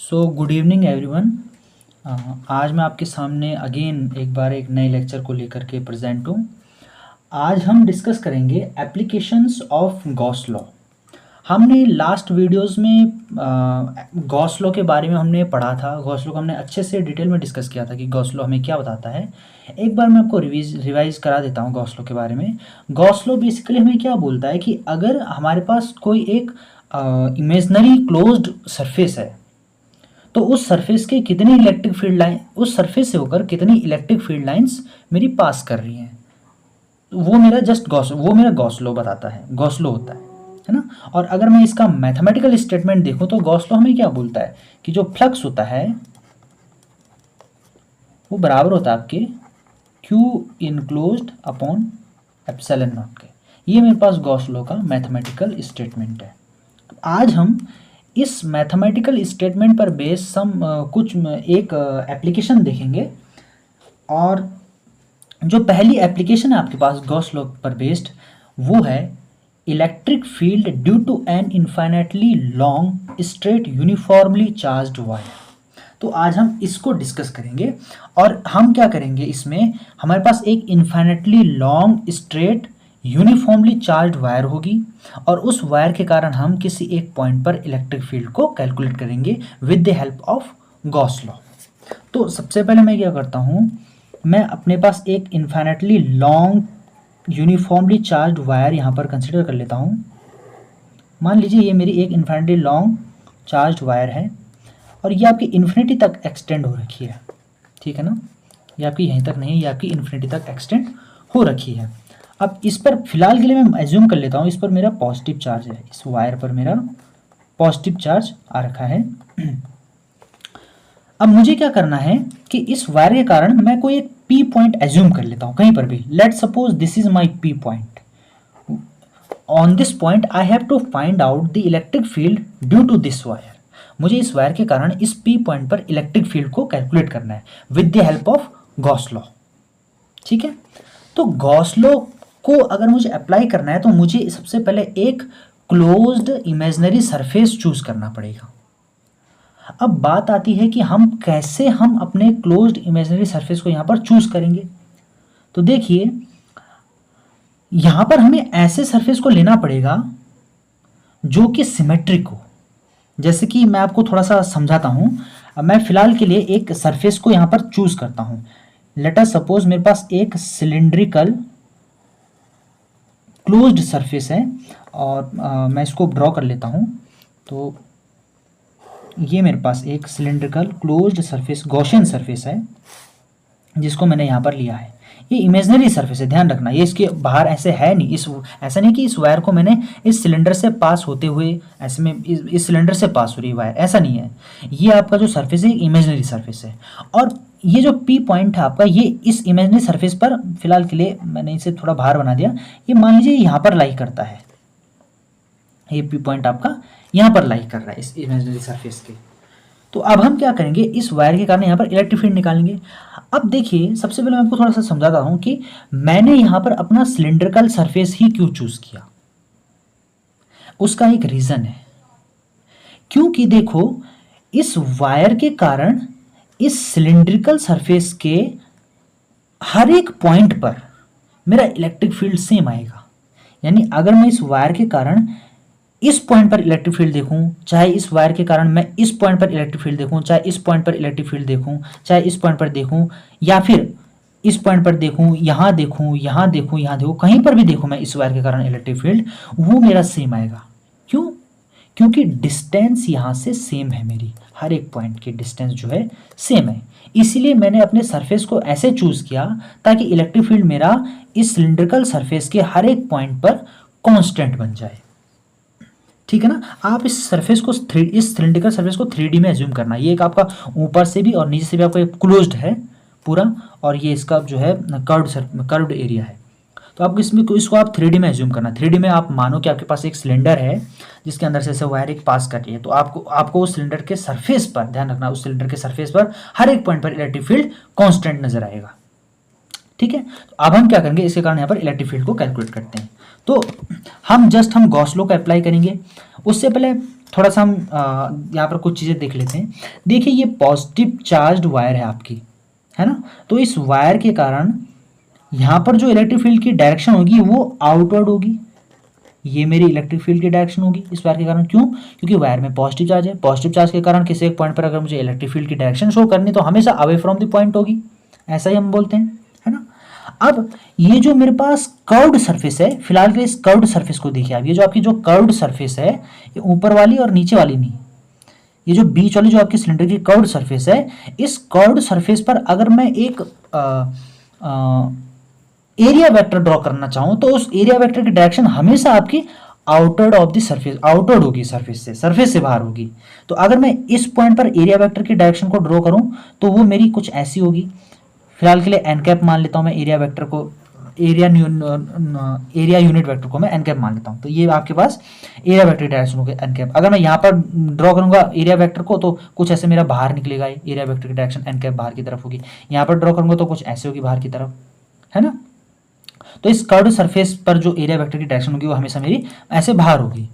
Good evening everyone. आज मैं आपके सामने अगेन एक नए लेक्चर को लेकर के प्रेजेंट हूँ। आज हम डिस्कस करेंगे एप्लीकेशंस ऑफ गॉस लॉ। हमने लास्ट वीडियोस में गॉस लॉ के बारे में हमने पढ़ा था। गॉस लॉ को हमने अच्छे से डिटेल में डिस्कस किया था कि गॉस लॉ हमें क्या बताता है। एक बार मैं आपको रिवाइज करा देता हूँ गॉस लॉ के बारे में। गॉस लॉ बेसिकली हमें क्या बोलता है कि अगर हमारे पास कोई एक इमेजनरी क्लोज्ड सरफेस है तो उस सरफेस के कितनी इलेक्ट्रिक फील्ड लाइन, उस सरफेस से होकर कितनी इलेक्ट्रिक फील्ड लाइंस मेरी पास कर रही हैं, वो मेरा गॉस लॉ बताता है, गॉस लॉ होता है ना। और अगर मैं इसका मैथमेटिकल स्टेटमेंट देखूं तो गॉस लॉ हमें क्या बोलता है कि जो फ्लक्स होता है वो बराबर होता है आपके Q enclosed upon epsilon not के। ये मेरे पास गॉस लॉ का मैथमेटिकल स्टेटमेंट है। आज हम इस मैथमेटिकल स्टेटमेंट पर बेस एक एप्लीकेशन देखेंगे। और जो पहली एप्लीकेशन है आपके पास गॉस लॉ पर बेस्ड, वो है electric field due to an infinitely long straight uniformly charged wire. तो आज हम इसको डिस्कस करेंगे और हम क्या करेंगे, इसमें हमारे पास एक infinitely long straight uniformly charged wire होगी और उस वायर के कारण हम किसी एक पॉइंट पर इलेक्ट्रिक फील्ड को कैलकुलेट करेंगे with the help of Gauss law. तो सबसे पहले मैं क्या करता हूँ, मैं अपने पास एक infinitely long uniformly charged wire यहाँ पर कंसिडर कर लेता हूँ। मान लीजिए ये मेरी एक इन्फाइनाइटली लॉन्ग चार्ज्ड वायर है और ये आपकी इन्फिनिटी तक एक्सटेंड हो रखी है, ठीक है ना। ये आपकी यहीं तक नहीं, ये आपकी इन्फिनिटी तक एक्सटेंड हो रखी है। अब इस पर फिलहाल के लिए मैं एज्यूम कर लेता हूँ, इस पर मेरा पॉजिटिव चार्ज है, इस वायर पर मेरा पॉजिटिव चार्ज आ रखा है। अब मुझे क्या करना है कि इस वायर के कारण मैं कोई एक पी पॉइंट एज्यूम कर लेता हूँ कहीं पर भी। Let suppose this is my P point. On this point I have to find out the electric field due to this wire. मुझे इस वायर के कारण इस पी पॉइंट पर इलेक्ट्रिक फील्ड को कैलकुलेट करना है with the help of Gauss law, ठीक है। तो गॉस लॉ को अगर मुझे अप्लाई करना है तो मुझे सबसे पहले एक क्लोज्ड इमेजिनरी सरफेस चूज करना पड़ेगा। अब बात आती है कि हम कैसे अपने क्लोज्ड इमेजिनरी सरफेस को यहां पर चूज करेंगे। तो देखिए, यहां पर हमें ऐसे सरफेस को लेना पड़ेगा जो कि सिमेट्रिक हो। जैसे कि मैं आपको थोड़ा सा समझाता हूं। मैं फिलहाल के लिए एक सरफेस को यहां पर चूज करता हूं। लेट अस सपोज मेरे पास एक सिलिंड्रिकल क्लोज्ड सरफेस है और मैं इसको ड्रॉ कर लेता हूं। तो ये मेरे पास एक cylindrical closed surface, Gaussian surface है, जिसको मैंने यहाँ पर लिया है। ये इमेजिनरी सरफेस है, ध्यान रखना। ये इसके बाहर ऐसे है नहीं, ऐसा नहीं कि इस वायर को मैंने इस सिलेंडर से पास होते हुए ऐसे में इस सिलेंडर से पास हो रही वायर, ऐसा नहीं है। ये आपका जो सरफेस है इमेजिनरी सरफेस है और ये जो पी पॉइंट है आपका, ये इस इमेजिनरी सरफेस पर, फिलहाल के लिए मैंने इसे थोड़ा बाहर बना दिया, ये मान लीजिए यहाँ पर लाई करता है। ये पी पॉइंट आपका यहाँ पर लाई कर रहा है इस इमेजिनरी सरफेस के। तो अब हम क्या करेंगे, इस वायर के कारण यहाँ पर इलेक्ट्रिक फील्ड निकालेंगे। अब देखिए, सबसे पहले मैं आपको थोड़ा सा समझाता हूं कि मैंने यहाँ पर अपना सिलिंड्रिकल सरफेस ही क्यों चूज किया। उसका एक रीजन है, क्योंकि देखो इस वायर के कारण इस सिलिंड्रिकल सरफेस के हर एक पॉइंट पर मेरा इलेक्ट्रिक फील्ड सेम आएगा। यानी अगर मैं इस वायर के कारण इस पॉइंट पर इलेक्ट्रिक फील्ड देखूं, चाहे इस वायर के कारण मैं इस पॉइंट पर इलेक्ट्रिक फील्ड देखूं, चाहे इस पॉइंट पर इलेक्ट्रिक फील्ड देखूं, चाहे इस पॉइंट पर देखूं, या फिर इस पॉइंट पर देखूं, यहां देखूं, यहां देखूं, यहां देखूं, कहीं पर भी देखूं मैं इस वायर के कारण इलेक्ट्रिक फील्ड, वो मेरा सेम आएगा। क्यों? क्योंकि डिस्टेंस यहां से सेम है, मेरी हर एक पॉइंट की डिस्टेंस जो है सेम है। इसीलिए मैंने अपने सरफेस को ऐसे चूज किया ताकि इलेक्ट्रिक फील्ड मेरा इस सिलिंड्रिकल सरफेस के हर एक पॉइंट पर कॉन्स्टेंट बन जाए, ठीक है ना। आप इस सरफेस को इस सिलिंड्रिकल सरफेस को 3D में एज्यूम करना। ये एक आपका ऊपर से भी और नीचे से भी आपका क्लोज्ड है पूरा, और ये इसका जो है कर्व्ड एरिया है। तो आपको इसको आप 3D में एज्यूम करना। 3D में आप मानो कि आपके पास एक सिलेंडर है जिसके अंदर से ऐसे वायर एक पास कर रही है। तो आपको उस सिलेंडर के सरफेस पर, ध्यान रखना, उस सिलेंडर के सरफेस पर हर एक पॉइंट पर इलेक्ट्रिक फील्ड कॉन्स्टेंट नजर आएगा, ठीक है। तो अब हम क्या करेंगे, इसके कारण यहाँ पर इलेक्ट्रिक फील्ड को कैलकुलेट करते हैं। तो हम गॉस लॉ को अप्लाई करेंगे। उससे पहले थोड़ा सा हम यहाँ पर कुछ चीज़ें देख लेते हैं। देखिए ये पॉजिटिव चार्ज्ड वायर है आपकी, है ना, तो इस वायर के कारण यहाँ पर जो इलेक्ट्रिक फील्ड की डायरेक्शन होगी वो आउटवर्ड होगी। ये मेरी इलेक्ट्रिक फील्ड की डायरेक्शन होगी इस वायर के कारण। क्यों? क्योंकि वायर में पॉजिटिव चार्ज है। पॉजिटिव चार्ज के कारण किसी एक पॉइंट पर अगर मुझे इलेक्ट्रिक फील्ड की डायरेक्शन शो करनी तो हमेशा अवे फ्रॉम द पॉइंट होगी, ऐसा ही हम बोलते हैं, है ना। अब ये जो मेरे पास कर्व्ड सरफेस है, फिलहाल के इस कर्व्ड सरफेस को देखिए आप। ये जो आपकी जो कर्व्ड सरफेस है, ये ऊपर वाली और नीचे वाली नहीं, ये जो बीच वाली जो आपकी सिलेंडर की कर्व्ड सरफेस है, इस कर्व्ड सरफेस पर अगर मैं एक एरिया वेक्टर ड्रॉ करना चाहूं तो उस एरिया वेक्टर की डायरेक्शन हमेशा आपकी outward of the surface, outward होगी, सरफेस से बाहर होगी। तो अगर मैं इस पॉइंट पर एरिया वेक्टर की डायरेक्शन को ड्रॉ करूं तो वो मेरी कुछ ऐसी होगी। फिलहाल के लिए एन कैप मान लेता हूं मैं एरिया वेक्टर को, एरिया यूनिट वेक्टर को मैं एन कैप मान लेता हूं। तो ये आपके पास एरिया वेक्टर की डायरेक्शन होगी एन कैप। अगर मैं यहाँ पर ड्रॉ करूंगा एरिया वेक्टर को तो कुछ ऐसे मेरा बाहर निकलेगा, एरिया वेक्टर की डायरेक्शन एन कैप बाहर की तरफ होगी। यहाँ पर ड्रॉ करूंगा तो कुछ ऐसे होगी बाहर की तरफ, है ना। तो इस कर्व्ड सरफेस पर जो एरिया वेक्टर की डायरेक्शन होगी वो हमेशा मेरी ऐसे बाहर होगी,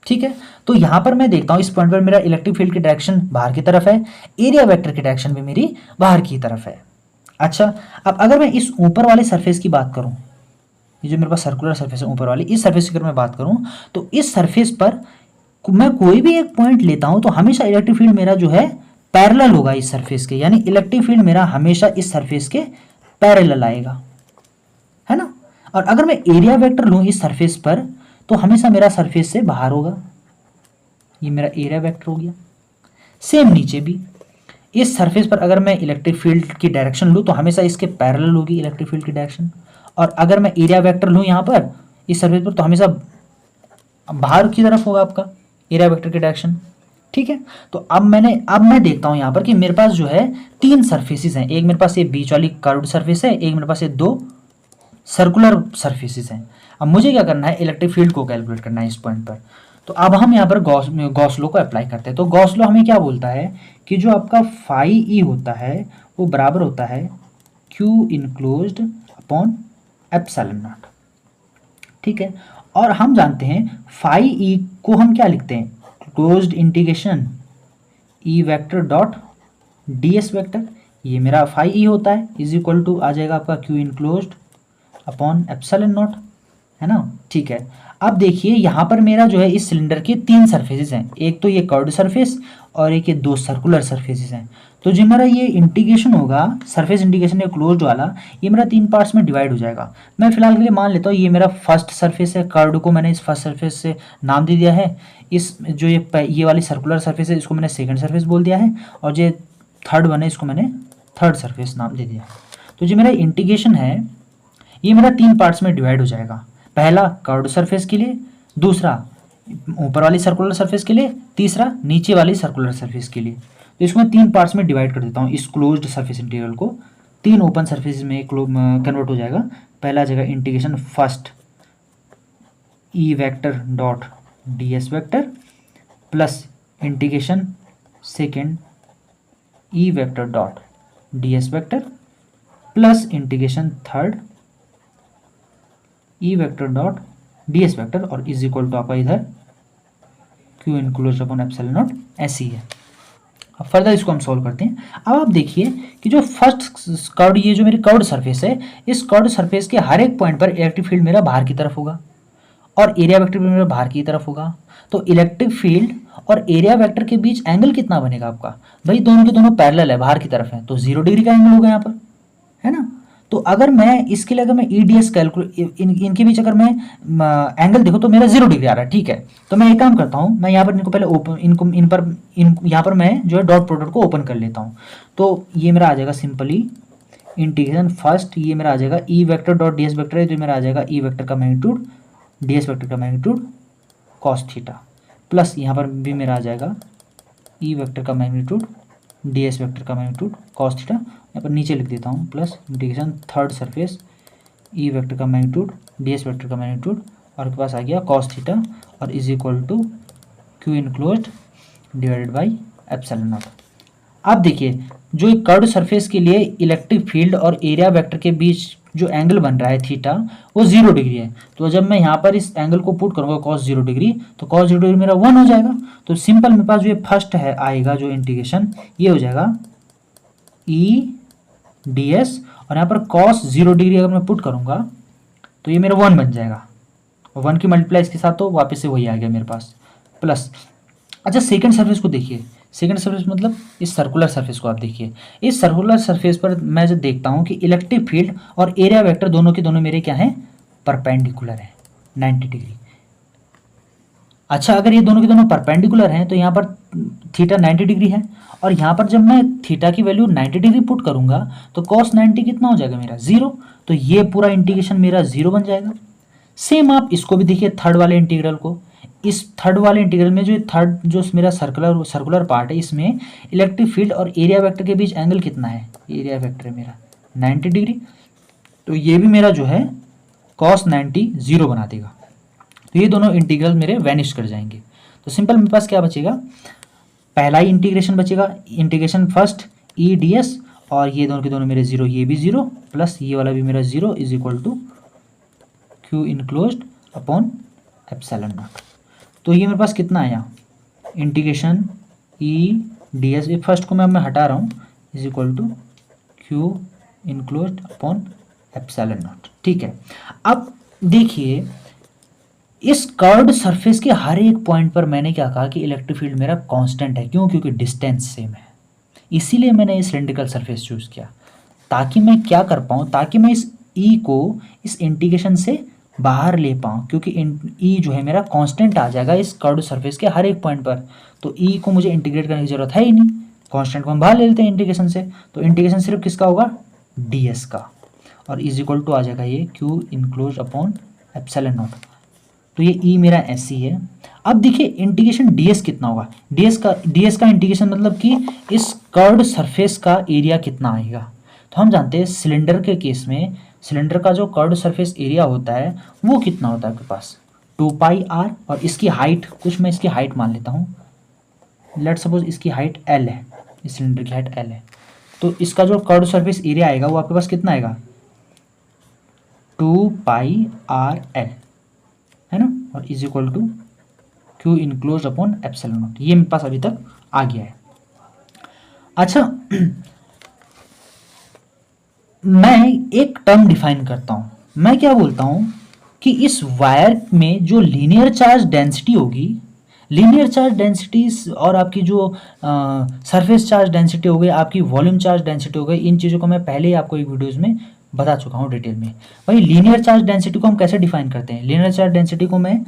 ठीक है। तो यहां पर मैं देखता हूं इस पॉइंट पर मेरा इलेक्ट्रिक फील्ड की डायरेक्शन बाहर की तरफ है, एरिया वेक्टर की डायरेक्शन भी मेरी बाहर की तरफ है। अच्छा, अब अगर मैं इस ऊपर वाले सरफेस की बात करूं, ये जो मेरे पास सर्कुलर सरफेस है ऊपर वाली, इस सरफेस की अगर मैं बात करूं तो इस सरफेस पर मैं कोई भी एक पॉइंट लेता हूं तो हमेशा इलेक्ट्रिक फील्ड मेरा जो है पैरेलल होगा इस सरफेस के, यानी इलेक्ट्रिक फील्ड मेरा हमेशा इस सरफेस के पैरेलल आएगा, है ना। और अगर मैं एरिया वेक्टर लूं इस सरफेस पर तो हमेशा मेरा सरफेस से बाहर होगा, ये मेरा एरिया वेक्टर हो गया। सेम नीचे भी इस सरफेस पर अगर मैं इलेक्ट्रिक फील्ड की डायरेक्शन लूं तो हमेशा इसके पैरेलल होगी इलेक्ट्रिक फील्ड की डायरेक्शन। और अगर मैं एरिया वेक्टर लूं यहां पर इस सरफेस पर तो हमेशा बाहर की तरफ होगा आपका एरिया वेक्टर की डायरेक्शन, ठीक है। तो अब मैं देखता हूं यहां पर कि मेरे पास जो है तीन सरफेसेस हैं। एक मेरे पास ये बीच वाली कर्व्ड सरफेस है, एक मेरे पास ये दो सर्कुलर सरफेसेस हैं। अब मुझे क्या करना है, इलेक्ट्रिक फील्ड को कैलकुलेट करना है इस पॉइंट पर। तो अब हम यहाँ पर गॉस लॉ को अप्लाई करते हैं। तो गॉस लॉ हमें क्या बोलता है कि जो आपका फाई ई होता है वो बराबर होता है Q enclosed upon epsilon not, ठीक है। और हम जानते हैं फाई ई को हम क्या लिखते हैं, closed integration E vector dot D S vector. ये मेरा फाई ई होता है, इज इक्वल टू आ जाएगा आपका Q enclosed upon epsilon not, है ना, ठीक है। अब देखिए यहाँ पर मेरा जो है इस सिलेंडर के तीन सरफेसेस हैं, एक तो ये कर्व्ड सरफेस और एक ये दो सर्कुलर सरफेसेस हैं। तो जो मेरा ये इंटीग्रेशन होगा, सरफेस इंटीग्रेशन या क्लोज्ड वाला, ये मेरा तीन पार्ट्स में डिवाइड हो जाएगा। मैं फिलहाल के लिए मान लेता हूँ ये मेरा फर्स्ट सरफेस है, कर्व्ड को मैंने इस फर्स्ट सरफेस से नाम दे दिया है। इस जो ये वाली सर्कुलर सरफेस है इसको मैंने सेकेंड सरफेस बोल दिया है, और जो थर्ड वन है इसको मैंने थर्ड सरफेस नाम दे दिया। तो जो मेरा इंटीग्रेशन है ये मेरा तीन पार्ट्स में डिवाइड हो जाएगा। पहला कर्व्ड सरफेस के लिए, दूसरा ऊपर वाली सर्कुलर सरफेस के लिए, तीसरा नीचे वाली सर्कुलर सरफेस के लिए। तो इसको मैं तीन पार्ट्स में डिवाइड कर देता हूँ। इस क्लोज्ड सरफेस इंटीग्रल को तीन ओपन सरफेस में कन्वर्ट हो जाएगा। पहला जगह integration first E vector dot D S vector plus integration second E vector dot D S vector plus integration third E vector dot D S vector, और is equal to आपका इधर Q enclosed upon epsilon not, ऐसी है। अब further इसको हम solve करते हैं। अब आप देखिए कि जो फर्स्ट कर्व्ड, ये जो मेरी कर्व्ड सरफेस है, इस कर्व्ड सरफेस के हर एक पॉइंट पर इलेक्ट्रिक फील्ड मेरा बाहर की तरफ होगा और एरिया वेक्टर भी मेरा बाहर की तरफ होगा। तो इलेक्ट्रिक फील्ड और एरिया वेक्टर के बीच एंगल कितना बनेगा आपका, भाई दोनों के दोनों पैरेलल है, बाहर की तरफ है, तो 0 डिग्री का एंगल होगा यहाँ पर, है ना। तो अगर मैं इसके लिए अगर मैं ई डी एस कैलकुलेट इनके बीच अगर मैं एंगल देखो तो मेरा 0 डिग्री आ रहा है, ठीक है। तो मैं एक काम करता हूँ, मैं यहाँ पर इनको पहले ओपन यहाँ पर मैं जो है डॉट प्रोडक्ट को ओपन कर लेता हूँ। तो ये मेरा आ जाएगा सिंपली इंटीग्रेशन फर्स्ट, ये मेरा आ जाएगा E vector dot D S vector है, तो मेरा आ जाएगा ई वेक्टर का मैग्नीट्यूड डी एस वेक्टर का मैग्नीट्यूड कॉस थीटा, प्लस यहाँ पर भी मेरा आ जाएगा ई वेक्टर का मैग्नीट्यूड डी एस वेक्टर का मैग्नीट्यूड कॉस थीटा। यहाँ पर नीचे लिख देता हूँ plus integration third surface E vector का मैग्नीट्यूड डी एस वेक्टर का मैग्नीट्यूड, और आपके पास आ गया कॉस थीटा, और is equal to Q enclosed divided by epsilon not. अब देखिए जो एक कर्व्ड सरफेस के लिए इलेक्ट्रिक फील्ड और एरिया वेक्टर के बीच जो एंगल बन रहा है थीटा वो 0 डिग्री है। तो जब मैं यहाँ पर इस एंगल को पुट करूँगा cos 0 डिग्री, तो cos 0 डिग्री मेरा 1 हो जाएगा। तो सिंपल मेरे पास जो ये फर्स्ट है आएगा जो इंटीग्रेशन, ये हो जाएगा ई डी एस, और यहाँ पर cos 0 डिग्री अगर मैं पुट करूँगा तो ये मेरा 1 बन जाएगा, और 1 की मल्टीप्लाई इसके साथ तो वापस से वही आ गया मेरे पास प्लस। अच्छा सेकंड सरफेस को देखिए, सेकंड सरफेस मतलब इस सर्कुलर सरफेस को आप देखिए। इस सर्कुलर सरफेस पर मैं जब देखता हूँ कि इलेक्ट्रिक फील्ड और एरिया वेक्टर दोनों के दोनों मेरे क्या हैं, परपेंडिकुलर है 90 डिग्री। अच्छा अगर ये दोनों के दोनों परपेंडिकुलर हैं तो यहाँ पर थीटा 90 डिग्री है, और यहाँ पर जब मैं थीटा की वैल्यू 90 डिग्री पुट करूँगा तो cos 90 कितना हो जाएगा मेरा 0, तो ये पूरा इंटीग्रेशन मेरा 0 बन जाएगा। सेम आप इसको भी देखिए थर्ड वाले इंटीग्रल को, इस थर्ड वाले इंटीग्रल में जो थर्ड जो मेरा सर्कुलर पार्ट है इसमें इलेक्ट्रिक फील्ड और एरिया वेक्टर के बीच एंगल कितना है, एरिया वेक्टर है मेरा 90 डिग्री, तो ये भी मेरा जो है cos 90 0 बना देगा। तो ये दोनों इंटीग्रल मेरे वैनिश कर जाएंगे। तो सिंपल मेरे पास क्या बचेगा, पहला ही इंटीग्रेशन बचेगा, इंटीग्रेशन फर्स्ट ई डी एस, और ये दोनों के दोनों मेरे 0, ये भी 0 प्लस ये वाला भी मेरा 0 is equal to Q enclosed upon epsilon not. तो ये मेरे पास कितना आया, integration E D S, first को मैं हटा रहा हूँ, is equal to Q enclosed upon epsilon not. ठीक है, अब देखिए इस कर्व्ड सरफेस के हर एक पॉइंट पर मैंने क्या कहा कि इलेक्ट्रिक फील्ड मेरा कांस्टेंट है, क्यों, क्योंकि डिस्टेंस सेम है, इसीलिए मैंने इस सिलिंड्रिकल सरफेस चूज किया, ताकि मैं क्या कर पाऊँ, ताकि मैं इस ई को इस इंटीग्रेशन से बाहर ले पाऊँ, क्योंकि ई जो है मेरा कांस्टेंट आ जाएगा इस कर्व्ड सरफेस के हर एक पॉइंट पर, तो ई को मुझे इंटीग्रेट करने की जरूरत है ही नहीं, कांस्टेंट को हम बाहर ले लेते हैं इंटीग्रेशन से, तो इंटीग्रेशन सिर्फ किसका होगा, डी एस का, और इज इक्वल टू आ जाएगा ये Q enclose upon epsilon not. तो ये ई मेरा ऐसी है। अब देखिए इंटीग्रेशन ds कितना होगा, ds का इंटीग्रेशन मतलब कि इस कर्व्ड सरफेस का एरिया कितना आएगा। तो हम जानते हैं सिलेंडर के केस में सिलेंडर का जो कर्व्ड सरफेस एरिया होता है वो कितना होता है आपके पास 2πr, और इसकी हाइट कुछ मैं इसकी हाइट मान लेता हूँ, लेट सपोज इसकी हाइट l है, इस सिलेंडर की हाइट l है, तो इसका जो कर्व्ड सरफेस एरिया आएगा वो आपके पास कितना आएगा 2πrl, है ना, और is equal to Q enclose upon epsilon not. ये मेरे पास अभी तक आ गया है। अच्छा मैं एक टर्म डिफाइन करता हूं, मैं क्या बोलता हूं कि इस वायर में जो लीनियर चार्ज डेंसिटी होगी, लीनियर चार्ज डेंसिटी और आपकी जो सरफेस चार्ज डेंसिटी हो गई, आपकी वॉल्यूम चार्ज डेंसिटी हो गई, इन चीज़ों को मैं पहले ही आपको एक वीडियोज़ में बता चुका हूँ डिटेल में। भाई लीनियर चार्ज डेंसिटी को हम कैसे डिफाइन करते हैं, लीनियर चार्ज डेंसिटी को मैं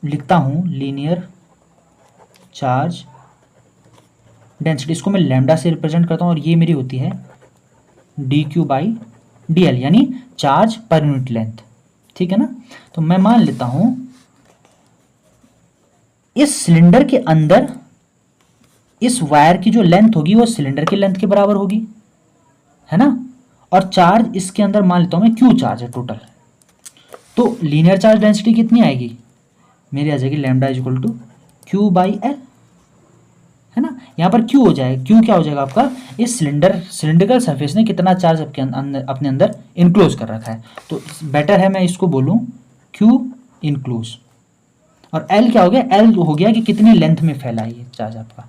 लिखता हूँ लीनियर चार्ज डेंसिटी, इसको मैं लैम्डा से रिप्रेजेंट करता हूँ, और ये मेरी होती है D Q by D L, यानी चार्ज पर यूनिट लेंथ, ठीक है ना। तो मैं मान लेता हूँ इस सिलेंडर के अंदर इस वायर की जो लेंथ होगी वो सिलेंडर की लेंथ के बराबर होगी, है ना, और चार्ज इसके अंदर मान लेता हूं मैं क्यू चार्ज है टोटल, तो लीनियर चार्ज डेंसिटी कितनी आएगी मेरी, आ जाएगी lambda is equal to Q by L, है ना। यहाँ पर क्यू हो जाएगा, क्यू क्या हो जाएगा आपका, इस सिलिंड्रिकल सरफेस ने कितना चार्ज अपने अंदर इनक्लोज कर रखा है, तो बेटर है मैं इसको बोलूं क्यू इनक्लोज, और एल क्या हो गया, एल हो गया कि कितनी लेंथ में फैला है ये चार्ज आपका,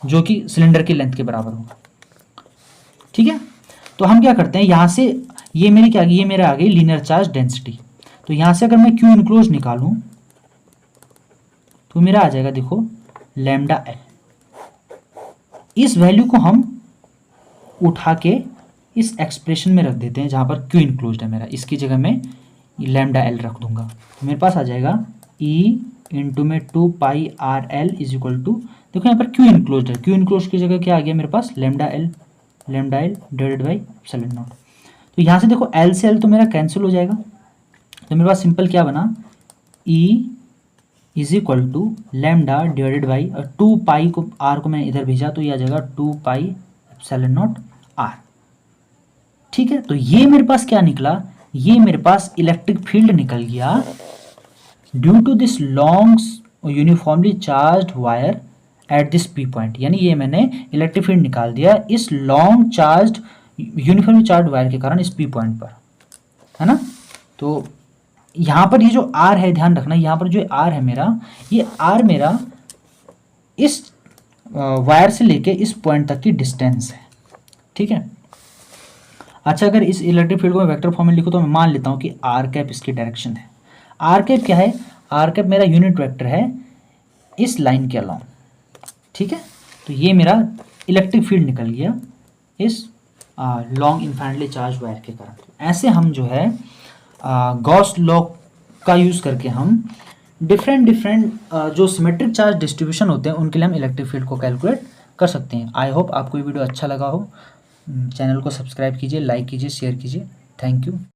जो कि सिलेंडर की लेंथ के बराबर होगा, ठीक है। तो हम क्या करते हैं, यहाँ से ये मेरी क्या, ये मेरा आ गई लीनियर चार्ज डेंसिटी, तो यहाँ से अगर मैं क्यू इनक्लोज निकालूं तो मेरा आ जाएगा देखो लैम्डा एल। इस वैल्यू को हम उठा के इस एक्सप्रेशन में रख देते हैं जहाँ पर क्यू इनक्लोज्ड है मेरा, इसकी जगह मैं लैम्डा एल रख दूंगा, तो मेरे पास आ जाएगा ई इंटू में 2πrl इज इक्वल टू, देखो यहाँ पर क्यू इनक्लोज्ड है, क्यू इनक्लोज की जगह क्या आ गया मेरे पास lambda L divided by epsilon not. तो यहाँ से देखो एल से एल तो मेरा कैंसिल हो जाएगा, तो मेरे पास सिंपल क्या बना, E is equal to lambda divided by 2π को आर को मैंने इधर भेजा तो ये आ जाएगा 2π एप्सिलॉन नॉट आर, ठीक है। तो ये मेरे पास क्या निकला, ये मेरे पास इलेक्ट्रिक फील्ड निकल गया due to this long uniformly charged wire at this P point, यानी ये मैंने इलेक्ट्रिक फील्ड निकाल दिया इस long charged uniformly charge wire के कारण इस पी पॉइंट पर, है ना। तो यहाँ पर ये जो आर है, ध्यान रखना, यहाँ पर जो आर है मेरा, ये आर मेरा इस वायर से लेके इस पॉइंट तक की डिस्टेंस है, ठीक है। अच्छा, अगर इस इलेक्ट्रिक फील्ड को मैं वेक्टर फॉर्म में लिखूँ तो मैं मान लेता हूँ कि आर कैप इसकी डायरेक्शन है। आर कैप क्या है? आर कैप मेरा यूनिट वेक्टर है इस लाइन के अलाउंग, ठीक है। तो ये मेरा इलेक्ट्रिक फील्ड निकल गया इस लॉन्ग इनफाइनाइटली चार्ज वायर के कारण। ऐसे हम जो है गॉस लॉ का यूज़ करके हम डिफरेंट जो सिमेट्रिक चार्ज डिस्ट्रीब्यूशन होते हैं उनके लिए हम इलेक्ट्रिक फील्ड को कैलकुलेट कर सकते हैं। आई होप आपको ये वीडियो अच्छा लगा हो। चैनल को सब्सक्राइब कीजिए, लाइक कीजिए, शेयर कीजिए। Thank you.